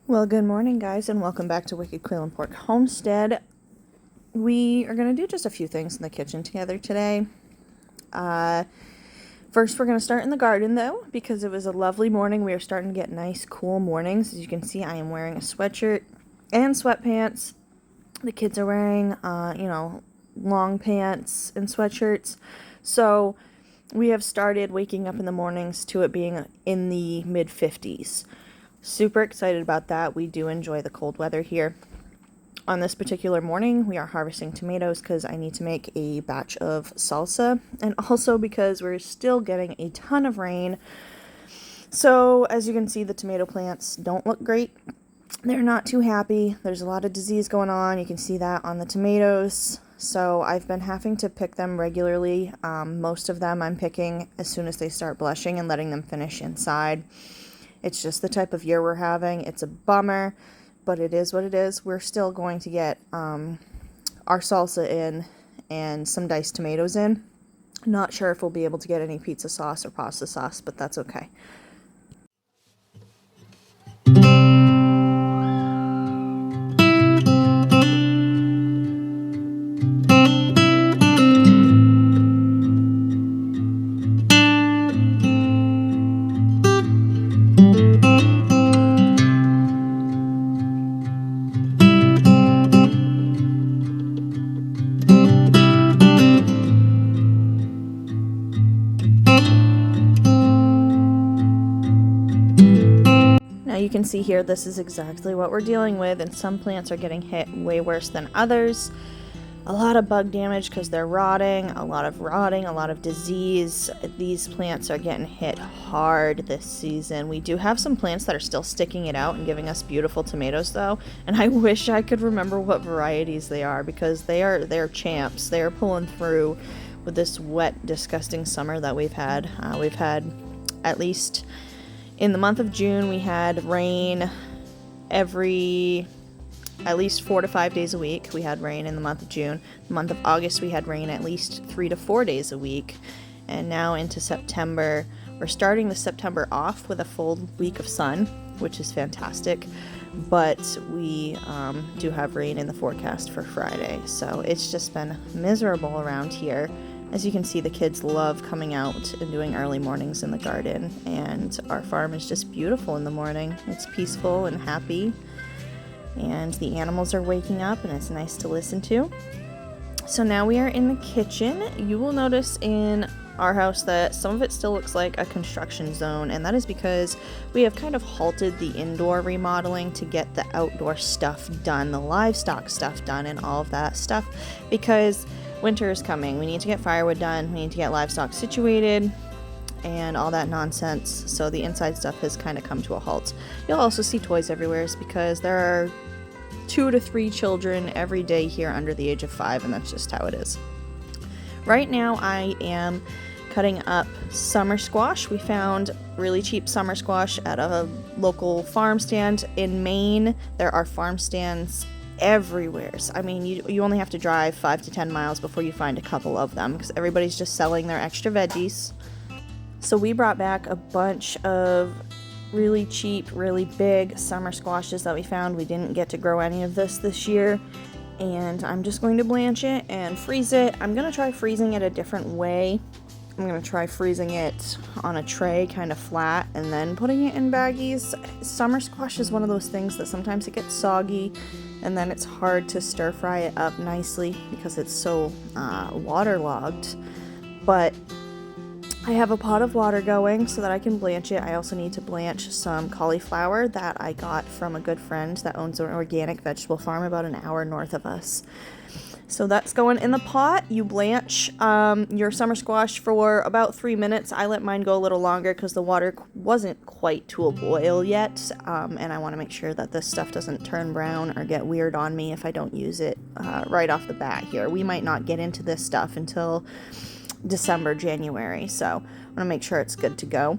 Well, good morning, guys, and welcome back to Wicked Quail and Pork Homestead. We are going to do just a few things in the kitchen together today. First, we're going to start in the garden, though, because it was a lovely morning. We are starting to get nice, cool mornings. As you can see, I am wearing a sweatshirt and sweatpants. The kids are wearing, long pants and sweatshirts. So we have started waking up in the mornings to it being in the mid-50s. Super excited about that. We do enjoy the cold weather here. On this particular morning, we are harvesting tomatoes because I need to make a batch of salsa, and also because we're still getting a ton of rain. So as you can see, the tomato plants don't look great. They're not too happy. There's a lot of disease going on. You can see that on the tomatoes. So I've been having to pick them regularly. Most of them I'm picking as soon as they start blushing and letting them finish inside. It's just the type of year we're having. It's a bummer, but it is what it is. We're still going to get our salsa in and some diced tomatoes in. Not sure if we'll be able to get any pizza sauce or pasta sauce, but that's okay. You can see here, this is exactly what we're dealing with, and some plants are getting hit way worse than others. A lot of bug damage because they're rotting, a lot of disease. These plants are getting hit hard this season. We do have some plants that are still sticking it out and giving us beautiful tomatoes though, and I wish I could remember what varieties they are because they're champs. They're pulling through with this wet, disgusting summer that we've had. We've had at least in the month of June, we had rain at least 4 to 5 days a week. We had rain in the month of June. The month of August, we had rain at least 3 to 4 days a week. And now into September, we're starting the September off with a full week of sun, which is fantastic. But we do have rain in the forecast for Friday. So it's just been miserable around here. As you can see, the kids love coming out and doing early mornings in the garden, and our farm is just beautiful in the morning. It's peaceful and happy, and the animals are waking up, and it's nice to listen to. So now we are in the kitchen. You will notice in our house that some of it still looks like a construction zone, and that is because we have kind of halted the indoor remodeling to get the outdoor stuff done, the livestock stuff done, and all of that stuff, because winter is coming. We need to get firewood done, we need to get livestock situated, and all that nonsense. So the inside stuff has kind of come to a halt. You'll also see toys everywhere because there are 2 to 3 children every day here under the age of 5, and that's just how it is. Right now I am cutting up summer squash. We found really cheap summer squash at a local farm stand in Maine. There are farm stands everywhere. I mean, you only have to drive 5 to 10 miles before you find a couple of them because everybody's just selling their extra veggies. So we brought back a bunch of really cheap, really big summer squashes that we found. We didn't get to grow any of this year, and I'm just going to blanch it and freeze it. I'm going to try freezing it a different way. I'm going to try freezing it on a tray, kind of flat, and then putting it in baggies. Summer squash is one of those things that sometimes it gets soggy, and then it's hard to stir fry it up nicely because it's so waterlogged. But I have a pot of water going so that I can blanch it. I also need to blanch some cauliflower that I got from a good friend that owns an organic vegetable farm about an hour north of us. So that's going in the pot. You blanch your summer squash for about 3 minutes. I let mine go a little longer because the water wasn't quite to a boil yet, and I want to make sure that this stuff doesn't turn brown or get weird on me if I don't use it right off the bat here. We might not get into this stuff until December, January, so I want to make sure it's good to go.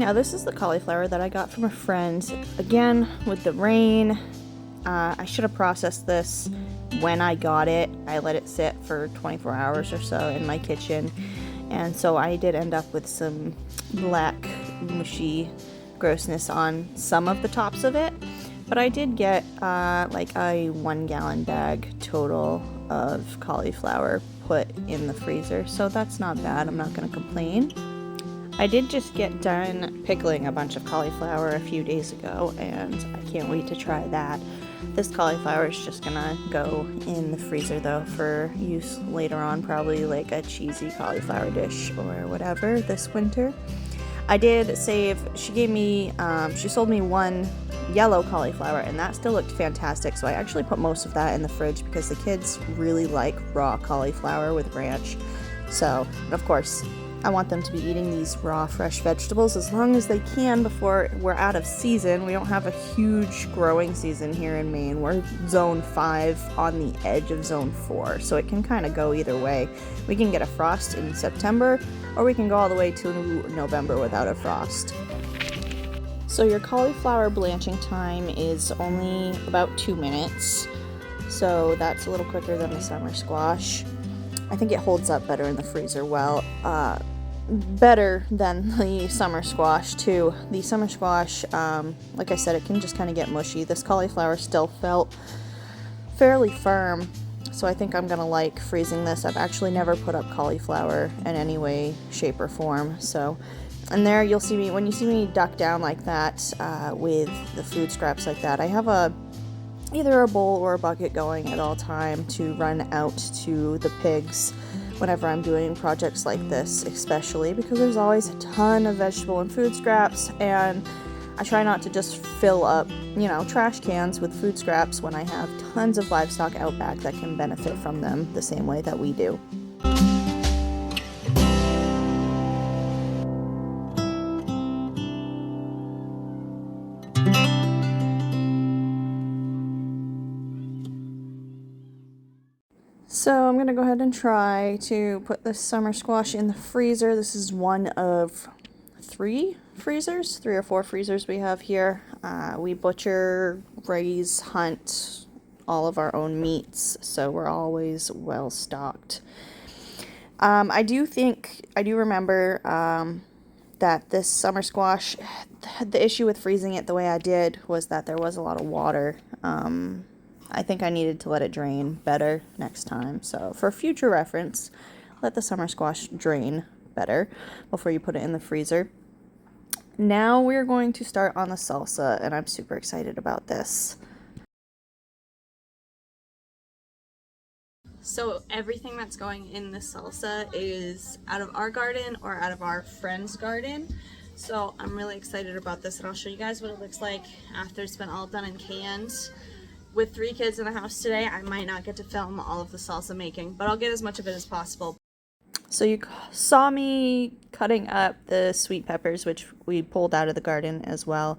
Now this is the cauliflower that I got from a friend. Again, with the rain, I should have processed this when I got it. I let it sit for 24 hours or so in my kitchen, and so I did end up with some black mushy grossness on some of the tops of it, but I did get like a 1 gallon bag total of cauliflower put in the freezer, so that's not bad. I'm not going to complain. I did just get done pickling a bunch of cauliflower a few days ago, and I can't wait to try that. This cauliflower is just gonna go in the freezer though for use later on, probably like a cheesy cauliflower dish or whatever this winter. I did save, she sold me 1 yellow cauliflower, and that still looked fantastic, so I actually put most of that in the fridge because the kids really like raw cauliflower with ranch. So, of course, I want them to be eating these raw, fresh vegetables as long as they can before we're out of season. We don't have a huge growing season here in Maine. We're zone 5 on the edge of zone 4, so it can kind of go either way. We can get a frost in September, or we can go all the way to November without a frost. So your cauliflower blanching time is only about 2 minutes, so that's a little quicker than the summer squash. I think it holds up better in the freezer better than the summer squash too. The summer squash, like I said, it can just kind of get mushy. This cauliflower still felt fairly firm, so I think I'm gonna like freezing this. I've actually never put up cauliflower in any way, shape, or form. So, and there you'll see me, when you see me duck down like that with the food scraps like that, I have either a bowl or a bucket going at all time to run out to the pigs whenever I'm doing projects like this, especially because there's always a ton of vegetable and food scraps, and I try not to just fill up, trash cans with food scraps when I have tons of livestock out back that can benefit from them the same way that we do. So I'm going to go ahead and try to put this summer squash in the freezer. This is one of 3 or 4 freezers we have here. We butcher, raise, hunt all of our own meats, so we're always well stocked. I do remember that this summer squash, the issue with freezing it the way I did was that there was a lot of water. I think I needed to let it drain better next time. So for future reference, let the summer squash drain better before you put it in the freezer. Now we're going to start on the salsa, and I'm super excited about this. So everything that's going in the salsa is out of our garden or out of our friend's garden. So I'm really excited about this, and I'll show you guys what it looks like after it's been all done and canned. With 3 kids in the house today, I might not get to film all of the salsa making, but I'll get as much of it as possible. So you saw me cutting up the sweet peppers, which we pulled out of the garden as well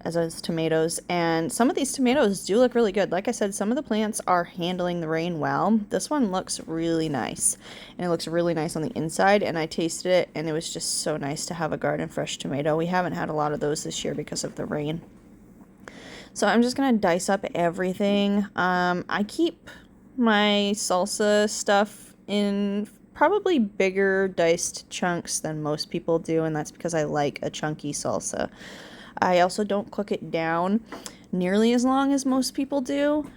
as tomatoes. And some of these tomatoes do look really good. Like I said, some of the plants are handling the rain well. This one looks really nice, and it looks really nice on the inside, and I tasted it, and it was just so nice to have a garden fresh tomato. We haven't had a lot of those this year because of the rain. So I'm just going to dice up everything. I keep my salsa stuff in probably bigger diced chunks than most people do, and that's because I like a chunky salsa. I also don't cook it down nearly as long as most people do,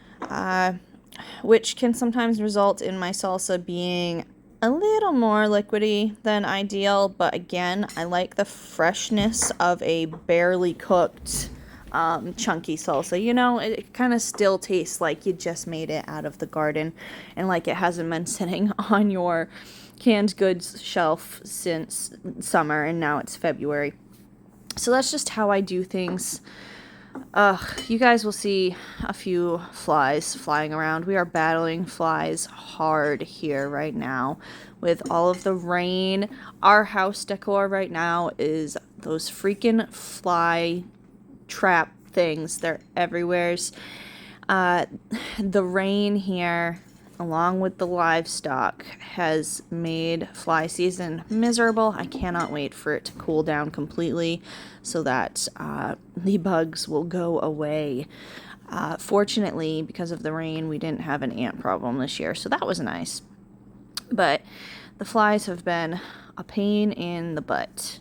which can sometimes result in my salsa being a little more liquidy than ideal, but again, I like the freshness of a barely cooked chunky salsa. It kind of still tastes like you just made it out of the garden, and like it hasn't been sitting on your canned goods shelf since summer, and now it's February. So that's just how I do things. You guys will see a few flies flying around. We are battling flies hard here right now with all of the rain. Our house decor right now is those freaking fly trap things. They're everywhere. The rain here along with the livestock, has made fly season miserable. I cannot wait for it to cool down completely so that the bugs will go away. Fortunately, because of the rain, we didn't have an ant problem this year, so that was nice. But the flies have been a pain in the butt.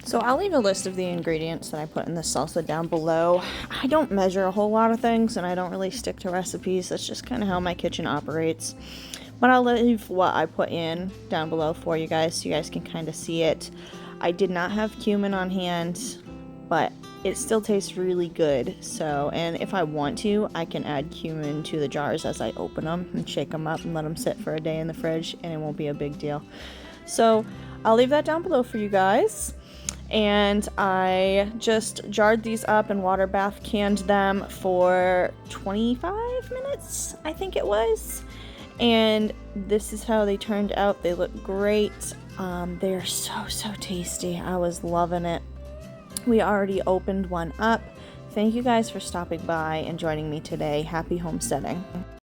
So I'll leave a list of the ingredients that I put in the salsa down below. I don't measure a whole lot of things, and I don't really stick to recipes. That's just kind of how my kitchen operates. But I'll leave what I put in down below for you guys so you guys can kind of see it. I did not have cumin on hand, but it still tastes really good. So, and if I want to, I can add cumin to the jars as I open them and shake them up and let them sit for a day in the fridge, and it won't be a big deal. So I'll leave that down below for you guys. And I just jarred these up and water bath canned them for 25 minutes, I think it was. And this is how they turned out. They look great. They are so tasty. I was loving it. We already opened one up. Thank you guys for stopping by and joining me today. Happy homesteading.